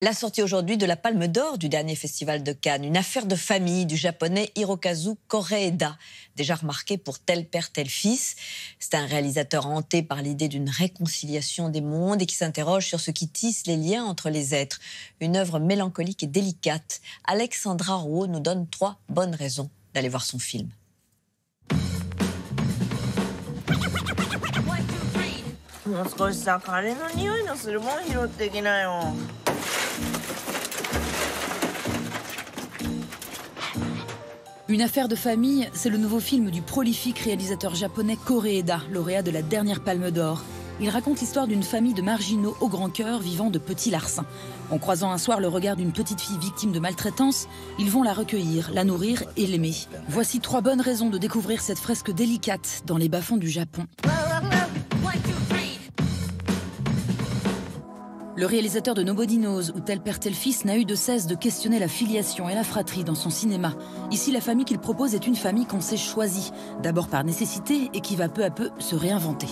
La sortie aujourd'hui de la Palme d'Or du dernier festival de Cannes, une affaire de famille du japonais Hirokazu Koreeda, déjà remarqué pour Tel père, tel fils. C'est un réalisateur hanté par l'idée d'une réconciliation des mondes et qui s'interroge sur ce qui tisse les liens entre les êtres. Une œuvre mélancolique et délicate. Alexandra Rouault nous donne 3 bonnes raisons d'aller voir son film. Une affaire de famille, c'est le nouveau film du prolifique réalisateur japonais Koreeda, lauréat de la dernière Palme d'Or. Il raconte l'histoire d'une famille de marginaux au grand cœur vivant de petits larcins. En croisant un soir le regard d'une petite fille victime de maltraitance, ils vont la recueillir, la nourrir et l'aimer. Voici 3 bonnes raisons de découvrir cette fresque délicate dans les bas-fonds du Japon. Le réalisateur de Nobody Knows ou Tel père, tel fils n'a eu de cesse de questionner la filiation et la fratrie dans son cinéma. Ici, la famille qu'il propose est une famille qu'on s'est choisie, d'abord par nécessité et qui va peu à peu se réinventer.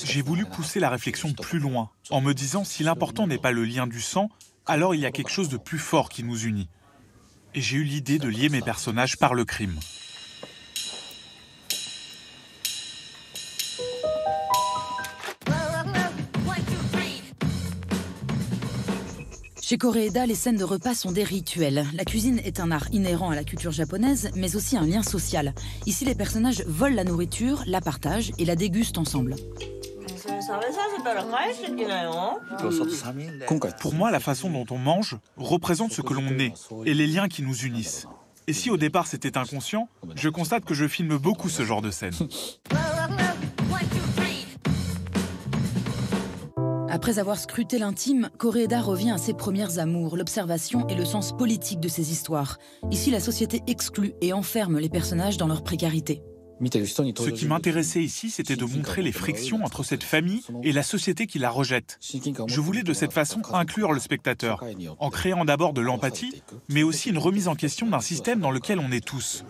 J'ai voulu pousser la réflexion plus loin, en me disant si l'important n'est pas le lien du sang, alors il y a quelque chose de plus fort qui nous unit. Et j'ai eu l'idée de lier mes personnages par le crime. Chez Koreeda, les scènes de repas sont des rituels. La cuisine est un art inhérent à la culture japonaise, mais aussi un lien social. Ici, les personnages volent la nourriture, la partagent et la dégustent ensemble. Pour moi, la façon dont on mange représente ce que l'on est et les liens qui nous unissent. Et si au départ c'était inconscient, je constate que je filme beaucoup ce genre de scènes. Après avoir scruté l'intime, Koreeda revient à ses premières amours, l'observation et le sens politique de ses histoires. Ici, la société exclut et enferme les personnages dans leur précarité. Ce qui m'intéressait ici, c'était de montrer les frictions entre cette famille et la société qui la rejette. Je voulais de cette façon inclure le spectateur, en créant d'abord de l'empathie, mais aussi une remise en question d'un système dans lequel on est tous.